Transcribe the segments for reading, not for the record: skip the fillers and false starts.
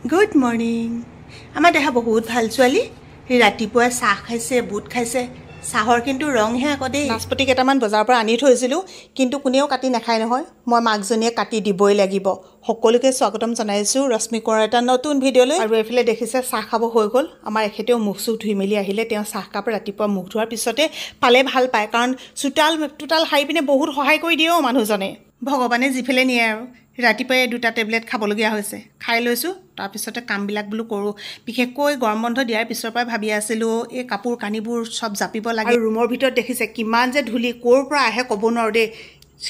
Good morning. আমাৰ দেহা বহুত ভাল ছোৱালী ৰাতিপুৱা চাহ খাইছে বুট খাইছে চাহৰ কিন্তু ৰং হে আকদে নাচপতি কেটামান বজাৰৰ পৰা আনি থৈছিলো কিন্তু কোনেও কাটি নাখায় নহয় মই মাকজনীয়ে কাটি দিবই লাগিব সকলোকে স্বাগতম জনাইছো ৰশ্মি কোঁৱৰৰ এটা নতুন ভিডিঅ'লৈ আৰু এফালে দেখিছে চাহ খাব হৈ গ'ল আমাৰ এখেতেও মুখ সুখ ধুই মেলি আহিলে তেওঁ চাহ কাপ ৰাতিপুৱা মুখ ধোৱাৰ পিছতে পালে ভাল পায় কাৰণ চুটাল হাই পিনে বহুত সহায় কৰি দিয়েও মানুহজনে ভগৱানে জিফেলে নিয়ে আৰু ৰাতিপুৱাই দুটা টেবলেট খাবলগীয়া হৈছে খাই লৈছো তাৰ পিছতে কামবিলাক বুলো কৰো বিশেষকৈ গৰম বন্ধ দিয়াৰ পিছৰ পৰা ভাবি আছিলো এই কাপোৰ কানিবোৰ সব জাপিব লাগে আৰু ৰুমৰ ভিতৰত দেখিছে কিমান যে ধুলি কোৰ পৰা আহে ক'ব নোৱাৰো দে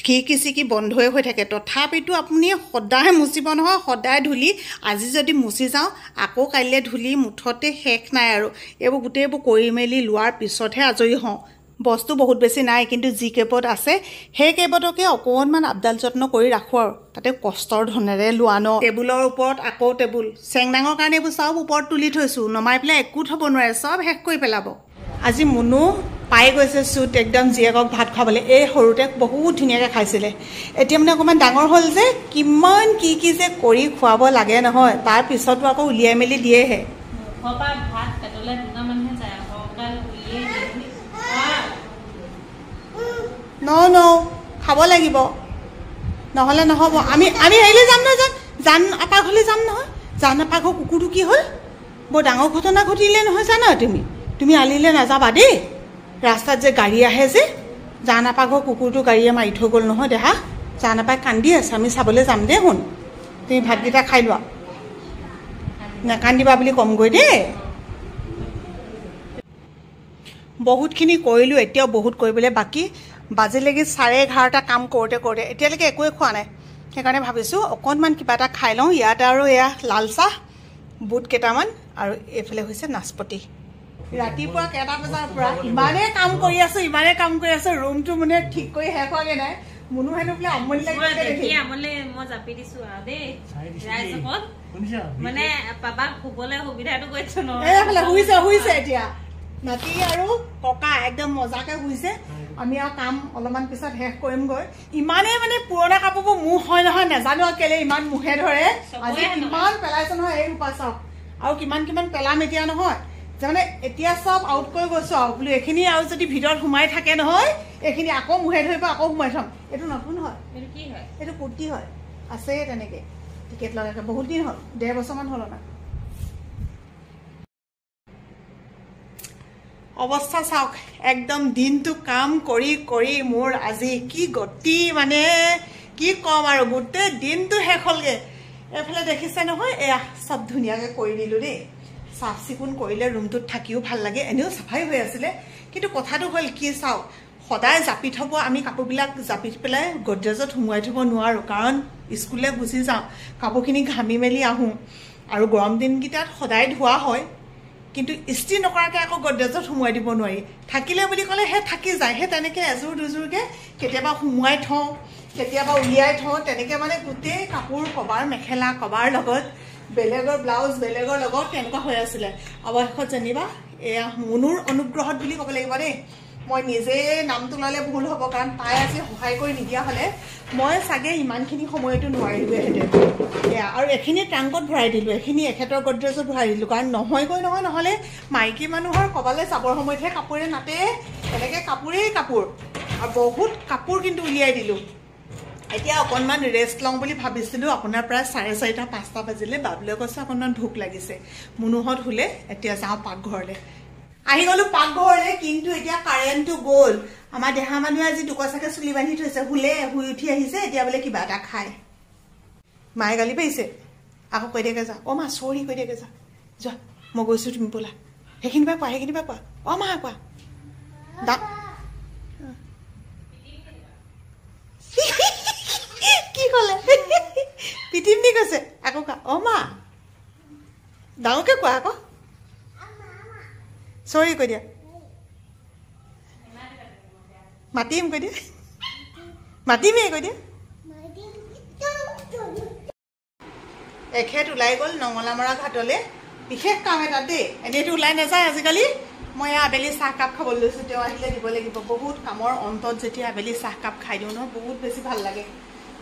খিৰিকি বন্ধই হৈ থাকে তথাপিতো আপুনি সদায় মুচিব নহয় সদায় ধুলি আজি যদি মুচি যাওঁ আকৌ কাইলে ধুলি মুঠতে শেষ নাই আৰু এইবোৰ গোটেইবোৰ কৰি মেলি লোৱাৰ পিছতহে আজৰি হওঁ বস্তু বহুত বেছি নাই কিন্তু জি কেপত আছে সেই কেপতকে অকণমান আবদাল যত্ন কৰি ৰাখো আৰু তাতে কষ্টৰ ধনেৰে লোৱা ন টেবুলৰ ওপৰত আকৌ টেবুল চেংডাঙৰ কাৰণে এইবোৰ সব ওপৰত তুলি থৈছো নমাই পেলাই একো থব নোৱাৰে সব শেষ কৰি পেলাব আজি মুনু পাই গৈছে সুট একদম জিয়েকক ভাত খাবলৈ এই সৰুতে বহুত ধুনীয়াকৈ খাইছিলে এতিয়া মানে অকণমান ডাঙৰ হ'ল যে কিমান কি যে কৰি খুৱাব লাগে নহয় তাৰ পিছতো আকৌ উলিয়াই মেলি দিয়েহে ভাত পেটলে দুটা মানুহে যায় সকাল উলিয়াই দিয়ে ন খাব লাগিব নহলে নহব আমি হেৰিলে যাম নহয় জান আপাক হলে যাম নহয় জান আপাক কুকুৰটো কি হ'ল বৰ ডাঙৰ ঘটনা ঘটিলে নহয় জানা তুমি আলিলে নাযাবা দেই ৰাস্তাত যে গাড়ী আহে যে জান আপাক কুকুৰটো গাড়ীয়ে মাৰি থৈ গ'ল নহয় দেহা জান আপাই কান্দি আছে আমি চাবলৈ যাম দেই শুন তুমি ভাতকেইটা খাই লোৱা নাকান্দিবা বুলি কমগৈ দেই বহুতখিনি কৰিলোঁ এতিয়াও বহুত কৰিবলৈ বাকী বাজিলেগি 11:30 কাম কৰোঁতে এতিয়ালৈকে একোৱে খোৱা নাই সেইকাৰণে ভাবিছোঁ অকণমান কিবা এটা খাই লওঁ ইয়াত আৰু এয়া লাল চাহ বুট কেইটামান আৰু এইফালে হৈছে নাচপতি ৰাতিপুৱা কেইটা বজাৰ পৰা ইমানেই কাম কৰি আছোঁ ৰুমটো মানে ঠিক কৰি শেষ হোৱাগৈ নাই মুনু হেনো বোলে আমনি মই জাপি দিছো আৰু দেই ৰাইজকত মানে পাপাক শুবলৈ সুবিধাটো কৰিছো এইফালে শুইছে এতিয়া নাতি আৰু ককা একদম মজাকে শুইছে আমি আৰু কাম অলপমান পিছত শেষ কৰিমগৈ ইমানেই মানে পুৰণা কাপোৰবোৰ মুখ হয় নহয় নাজানো আৰু কেলে ইমান মুখে ধৰে আজি কিমান পেলাইছে নহয় এই সোপা চাওক আৰু কিমান পেলাম এতিয়া নহয় যে মানে এতিয়া চব আউট কৰি গৈছো আৰু বোলো এইখিনি আৰু যদি ভিতৰত সোমাই থাকে নহয় এইখিনি আকৌ মুখে ধৰিব আকৌ সোমাই থম এইটো নতুন হয় এইটো কুৰ্তি হয় আছে তেনেকে টিকেট লগাই বহুত দিন হ'ল 1.5 বছৰমান হ'ল না অৱস্থা চাওক একদম দিনটো কাম কৰি মোৰ আজি কি গতি মানে কি কম আৰু গোটেই দিনটো শেষ হ'লগে এফালে দেখিছে নহয় এয়া সব ধুনীয়াকৈ কৰি দিলো দেই চাফ চিকুণ কৰিলে ৰুমটোত থাকিও ভাল লাগে এনেও চাফাই হৈ আছিলে কিন্তু কথাটো হ'ল কি চাওক সদায় জাপি থব আমি কাপোৰবিলাক জাপি পেলাই গডৰেজত সোমোৱাই থব নোৱাৰো কাৰণ স্কুললৈ গুচি যাওঁ কাপোৰখিনি ঘামি মেলি আহোঁ আৰু গৰম দিনকেইটাত সদায় ধোৱা হয় কিন্তু ইস্ত্ৰি নকৰাকে আকৌ গডৰেজত সোমোৱাই দিব নোৱাৰি থাকিলে বুলি ক'লে হে থাকি যায় হে তেনেকৈ এযোৰ দুযোৰকৈ কেতিয়াবা সোমোৱাই থওঁ কেতিয়াবা উলিয়াই থওঁ তেনেকৈ মানে গোটেই কাপোৰ কভাৰ মেখেলা কভাৰ লগত বেলেগৰ ব্লাউজ বেলেগৰ লগত তেনেকুৱা হৈ আছিলে অৱশেষত যেনিবা এয়া মুনুৰ অনুগ্ৰহত বুলি ক'ব লাগিব দেই মই নিজে নামটো ল'লে ভুল হ'ব কাৰণ তাই আজি সহায় কৰি নিদিয়া হ'লে মই চাগে ইমানখিনি সময়তো নোৱাৰিলোঁহেঁতেন এয়া আৰু এইখিনি ট্ৰাংকত ভৰাই দিলোঁ এইখিনি এখেতৰ গডৰেজত ভৰাই দিলোঁ কাৰণ নহয়গৈ নহয় নহ'লে মাইকী মানুহৰ ক'বালৈ যাবৰ সময়তহে কাপোৰে নাতে এনেকৈ কাপোৰেই কাপোৰ আৰু বহুত কাপোৰ কিন্তু উলিয়াই দিলোঁ এতিয়া অকণমান ৰেষ্ট লওঁ বুলি ভাবিছিলোঁ আপোনাৰ প্ৰায় 4:30-5টা বাজিলে বাবুলৈ কৈছে অকণমান ভোক লাগিছে মুনুহঁত শুলে এতিয়া যাওঁ পাকঘৰলৈ আহি গ'লো পাকঘৰলৈ কিন্তু এতিয়া কাৰেণ্টটো গ'ল আমাৰ দেহা মানুহে আজি দুকচাকে চুলি বান্ধি থৈছে শুই উঠি আহিছে এতিয়া বোলে কিবা এটা খায় মায়ে গালি পাৰিছে আকৌ কৈ দিয়েগৈ যা অ' মা চৰি কৈ দিয়েগৈ যোৱা মই গৈছোঁ তুমি বোলা সেইখিনি পৰা কোৱা অ' মা কোৱা কি ক'লে পিটিম দি কৈছে আকৌ কোৱা অ' মা ডাঙৰকৈ কোৱা আকৌ চৰি কৈ দিয়া মাতিম কৈ দিয়া মাতিমেই কৈ দিয়া এখেত ওলাই গ'ল নঙলামৰা ঘাটলৈ বিশেষ কাম এটা দেই এনেইতো ওলাই নাযায় আজিকালি মই আবেলি চাহকাপ খাবলৈ লৈছোঁ তেওঁ আহিলে দিব লাগিব বহুত কামৰ অন্তত যেতিয়া আবেলি চাহকাপ খাই দিওঁ নহয় বহুত বেছি ভাল লাগে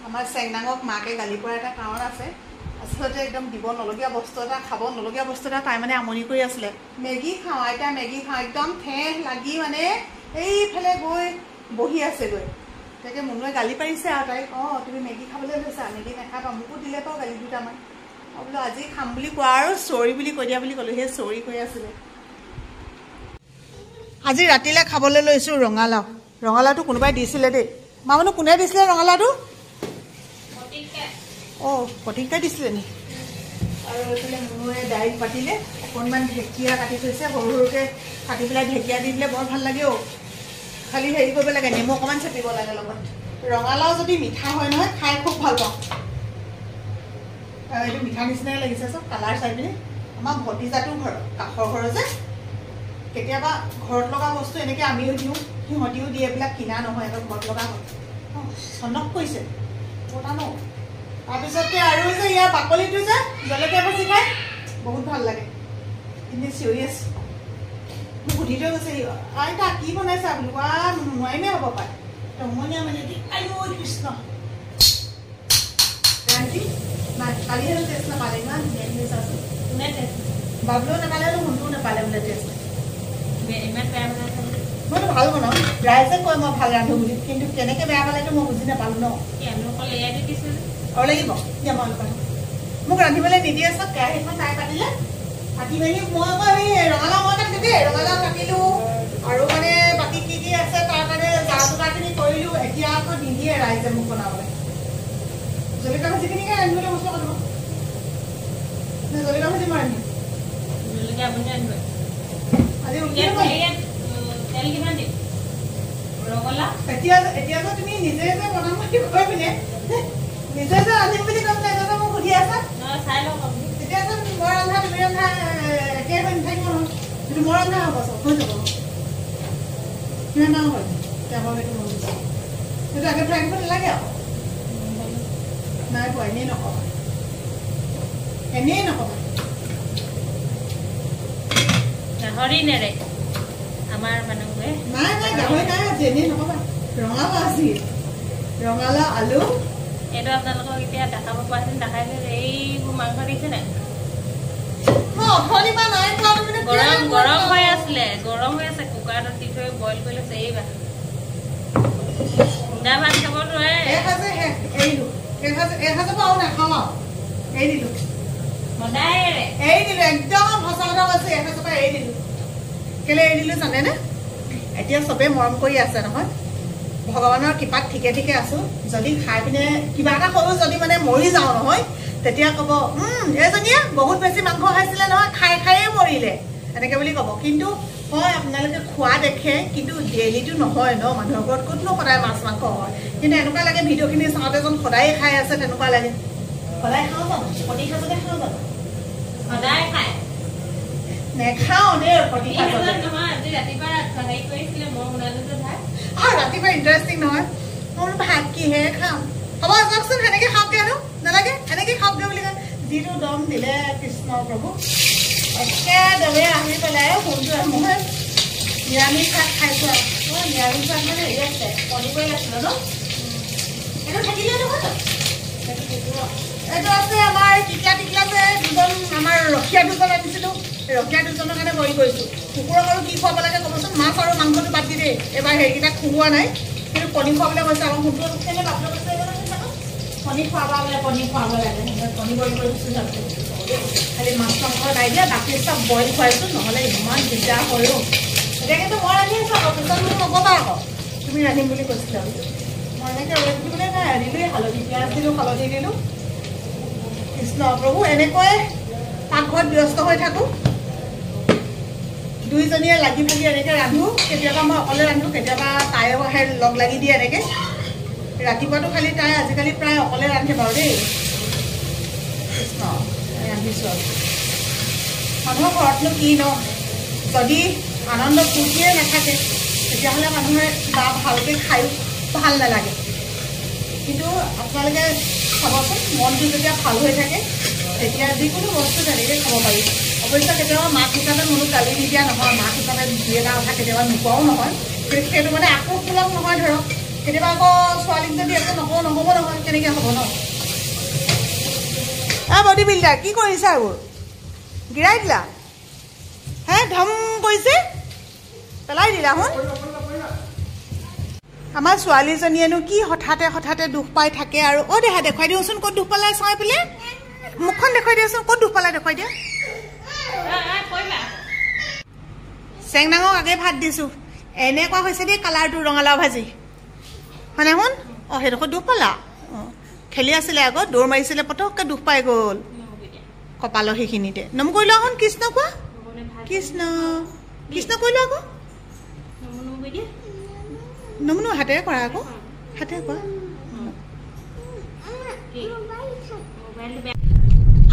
আমাৰ চেংডাঙক মাকে গালি পৰা এটা কাৰণ আছে আচলতে একদম দিব নলগীয়া বস্তু এটা খাব নলগীয়া বস্তু এটা তাই মানে আমনি কৰি আছিলে মেগী খাওঁ আইতা মেগী খাওঁ একদম ঠেহ লাগি মানে এইফালে গৈ বহি আছেগৈ তাকে মুনুৱে গালি পাৰিছে আৰু তাইক তুমি মেগী খাবলৈ লৈছা মেগী নাখাবা মোকো দিলে বাৰু গালি দুটামান বোলো আজি খাম বুলি কোৱা আৰু চৰি বুলি কৈ দিয়া বুলি ক'লো সেই চৰি কৈ আছিলে আজি ৰাতিলৈ খাবলৈ লৈছোঁ ৰঙালাওটো কোনোবাই দিছিলে দেই মামুনো কোনে দিছিলে ৰঙালাওটো প্ৰতীক্ষাই দিছিলে নি আৰু এইফালে মুনুৱে দাইল পাতিলে অকণমান ঢেকীয়া কাটি থৈছে সৰু সৰুকৈ কাটি পেলাই ঢেকীয়া দি দিলে বৰ ভাল লাগে খালি হেৰি কৰিব লাগে নেমু অকণমান চেপিব লাগে লগত ৰঙালাও যদি মিঠা হয় নহয় খাই খুব ভাল পাওঁ এইটো মিঠা নিচিনাই লাগিছে চব কালাৰ চাই পিনে আমাৰ ভতিজাটো ঘৰৰ কাষৰ ঘৰৰ যে কেতিয়াবা ঘৰত লগা বস্তু এনেকৈ আমিও দিওঁ সিহঁতিও দিয়ে এইবিলাক কিনা নহয় এটা ঘৰত লগা হয় চনক কৈছে বনানো তাৰপিছতে আৰু যে ইয়াৰ বাকলিটো যে জলকীয়া ভাজি খাই বহুত ভাল লাগে এনেই চিঞৰি আছে মোক সুধি থৈ গৈছে আইতা কি বনাইছা বুলি কোৱা নোৱাৰিমে হ'ব পাৰে ৰঙনীয়া মানে আইঅ কৃষ্ণ নাই কালি হ'লে টেষ্ট নাপালে ইমান ধুনীয়া চাচোন কোনে টেষ্ট বাবলুও নাপালে আৰু মুনুও নাপালে বোলে টেষ্ট ইমান বেয়া বনাইছে মইতো ভাল বনাওঁ ৰাইজে কয় মই ভাল ৰান্ধো বুলি কিন্তু কেনেকৈ বেয়া পালেতো মই বুজি নাপালোঁ ন আৰু লাগিব দিয়া মই মোক ৰান্ধিবলৈ নিদিয়ে চব কেৰাহীখন তাই পাতিলে পাতি মেলি মই আকৌ এই ৰঙালাও মই কাটি দেই ৰঙালাও কাটিলোঁ আৰু মানে বাকী কি কি আছে তাৰ কাৰণে জা যোগাৰখিনি কৰিলোঁ এতিয়া আকৌ নিদিয়ে ৰাইজে মোক বনাবলৈ জলকীয়া ভাজিখিনিকে ৰান্ধিবলৈ বস্তু কৰিব জলকীয়া ভাজি মই ৰান্ধিম এতিয়া যে তুমি নিজে যে বনাম বুলি কৈ পিনে নিজে যে ৰান্ধিম বুলি কৈ পিনে এটা মোক সুধি আছা চাই লওঁ তেতিয়া যে মই ৰন্ধা তুমি ৰন্ধা একে হৈ নাথাকিব নহয় কিন্তু মই ৰন্ধা হ'ব চব হৈ যাব কিমান ডাঙৰ হয় এতিয়া মই সেইটো মন বিচাৰোঁ সেইটো আগে ফ্ৰাই কৰিব নালাগে আৰু নাই পোৱা এনেই নকবা গাহৰি নেৰে আমাৰ মানুহে নাই গাহৰি নাই আজি এনেই নকবা ৰঙালাও আজি ৰঙালাও আলু এইটো আপোনালোকক এতিয়া দেখাব পৰা দেখাইছে এইবোৰ মাংস দিছে নাই গৰম হৈ আছিলে গৰম হৈ আছে কুকাৰত দি থৈ বইল কৰি লৈছে এইবাৰ সুদা ভাত খাব নোৱাৰে এতিয়া চবে মৰম কৰি আছে নহয় ভগৱানৰ কৃপাত ঠিকে ঠিকে আছো যদি খাই পিনে কিবা এটা সৰু যদি মানে মৰি যাওঁ নহয় তেতিয়া ক'ব এজনীয়ে বহুত বেছি মাংস খাইছিলে নহয় খাই খায়ে মৰিলে এনেকে বুলি ক'ব কিন্তু হয় আপোনালোকে খোৱা দেখে কিন্তু ডেইলিটো নহয় ন মানুহৰ ঘৰত ক'তনো সদায় মাছ মাংস হয় কিন্তু এনেকুৱা লাগে ভিডিঅ'খিনি চাওঁতে যেন সদায় খাই আছে তেনেকুৱা লাগে সদায় খাওঁ যাব প্ৰতি সাঁজতে খাওঁ যাব সদায় খায় নেখাওঁ দেই প্ৰতি সাঁজতে ৰাতিপুৱা ইণ্টাৰেষ্টিং নহয় মোৰ ভাত কিহে খাওঁ হ'ব যাওকচোন সেনেকে খাওঁগে আৰু নালাগে এনেকে খাওঁগে বুলি কয় যিটো দম দিলে কৃষ্ণ প্ৰভু একেদৰে আহি পেলাই ফোনটো মই নিৰামিষ ভাত খাইছোঁ আৰু নিৰামিষ ভাত মানে হেৰি আছে কণী কৰি আছিলে ন এইটো থাকিলে নহয় এইটো আছে আমাৰ টিকলা যে দুজন আমাৰ ৰখীয়া দুজন আনিছিলোঁ ৰখীয়া দুজনৰ কাৰণে বইল কৰিছোঁ কুকুৰক আৰু কি খুৱাব লাগে ক'বচোন মাছ আৰু মাংসটো বাদ দি দেই এবাৰ হেৰিকেইটা খুওৱা নাই কিন্তু কণী খুৱাবলৈ কৈছে আমাৰ ফোনটো কেনে বাপলৈ কৈছে কণী খুৱাব বোলে কণী খুৱাব লাগে কণী বইল কৰি দিছোঁ যাতে খালি মাছ মাংস নাই দিয়া বাকী চব বইল খুৱাইছোঁ নহ'লে ইমান দিগদাৰ হয়ো এতিয়া কিন্তু মই ৰান্ধি আছোঁ আকৌ পিছত মোক নক'বা আকৌ তুমি ৰান্ধিম বুলি কৈছিলা মই এনেকৈ ৰৈ থাকিবলৈ নাই ৰান্ধিলোৱেই হালধি পিঁয়াজ দিলোঁ হালধি দিলোঁ কৃষ্ণ প্ৰভু এনেকৈ পাকঘৰত ব্যস্ত হৈ থাকোঁ দুইজনীয়ে লাগি ভাগি এনেকৈ ৰান্ধোঁ কেতিয়াবা মই অকলে ৰান্ধোঁ কেতিয়াবা তাইও আহে লগ লাগি দিয়ে এনেকৈ ৰাতিপুৱাটো খালি তাই আজিকালি প্ৰায় অকলে ৰান্ধে বাৰু দেই কৃষ্ণ ৰান্ধিছোঁ আৰু মানুহৰ ঘৰতনো কি ন যদি আনন্দ ফূৰ্তিয়ে নাথাকে তেতিয়াহ'লে মানুহে কিবা ভালকৈ খায়ো ভাল নালাগে কিন্তু আপোনালোকে চাবচোন মনটো যেতিয়া ভাল হৈ থাকে তেতিয়া যিকোনো বস্তু তেনেকৈ খাব পাৰি অৱশ্যে কেতিয়াবা মাক হিচাপে মোক গালি নিদিয়া নহয় মাক হিচাপে দুই এটা কথা কেতিয়াবা নোকোৱাও নহয় কিন্তু সেইটো মানে আকৰ্ষমূলক নহয় ধৰক কেতিয়াবা আকৌ ছোৱালীক যদি একো নকওঁ নহ'ব নহয় তেনেকৈ হ'ব ন বডি বিল্ডাৰ কি কৰিছা এইবোৰ গিৰাই দিলা হে ধম কৰিছে পেলাই দিলা শুন আমাৰ ছোৱালীজনীয়েনো কি হঠাতে দুখ পাই থাকে আৰু দেহা দেখুৱাই দিওঁচোন ক'ত দুখ পালে চাই পেলাই মুখখন দেখুৱাই দিয়াচোন ক'ত দুখ পালে দেখুৱাই দিয়া চেংনাঙক আগে ভাত দিছোঁ এনেকুৱা হৈছে দেই কালাৰটো ৰঙালাও ভাজি হয়নে শুন সেইডোখৰত দুখ পালা খেলি আছিলে আগত দৌৰ মাৰিছিলে পটককৈ দুখ পাই গ'ল কপালৰ সেইখিনিতে নম কৰি লোৱা শুন কৃষ্ণ কোৱা কৃষ্ণ কৃষ্ণ কৰি লোৱা আকৌ নমনো হাতেৰে কৰা আকৌ হাতেৰে কৰা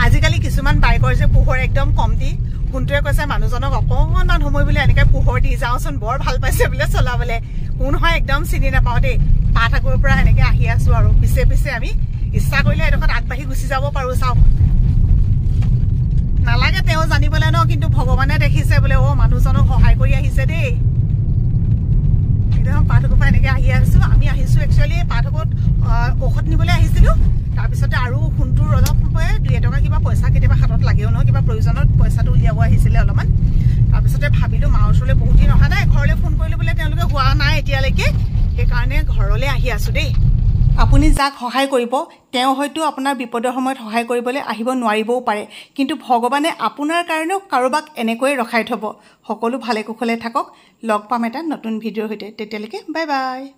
আজিকালি কিছুমান বাইকৰ যে পোহৰ একদম কমটি কোনটোৱে কৈছে মানুহজনক অকণমান সময় বোলে এনেকৈ পোহৰ দি যাওঁচোন বৰ ভাল পাইছে বোলে চলাবলৈ কোন হয় একদম চিনি নাপাওঁ দেই পাঠাকুৰৰ পৰা এনেকৈ আহি আছোঁ আৰু পিছে পিছে আমি ইচ্ছা কৰিলে এডোখৰত আগবাঢ়ি গুচি যাব পাৰোঁ চাওক নালাগে তেওঁ জানিবলৈ ন কিন্তু ভগৱানে দেখিছে বোলে মানুহজনক সহায় কৰি আহিছে দেই একদম পাঠাকুৰ পৰা এনেকৈ আহি আছোঁ আমি আহিছোঁ একচুৱেলি পাঠাকুৰত ঔষধ নিবলৈ আহিছিলোঁ তাৰপিছতে আৰু সোণটোৰ অলপ 2 টকা কিবা পইচা কেতিয়াবা হাতত লাগেও নহয় কিবা প্ৰয়োজনত পইচাটো উলিয়াব আহিছিলে অলপমান তাৰপিছতে ভাবিলোঁ মাৰ ওচৰলৈ বহুত দিন অহা নাই ঘৰলৈ ফোন কৰিলোঁ বোলে তেওঁলোকে হোৱা নাই এতিয়ালৈকে সেইকাৰণে ঘৰলৈ আহি আছোঁ দেই আপুনি যাক সহায় কৰিব তেওঁ হয়তো আপোনাৰ বিপদৰ সময়ত সহায় কৰিবলৈ আহিব নোৱাৰিবও পাৰে কিন্তু ভগৱানে আপোনাৰ কাৰণেও কাৰোবাক এনেকৈয়ে ৰখাই থ'ব সকলো ভালে কুশলে থাকক লগ পাম এটা নতুন ভিডিঅ'ৰ সৈতে তেতিয়ালৈকে বাই বাই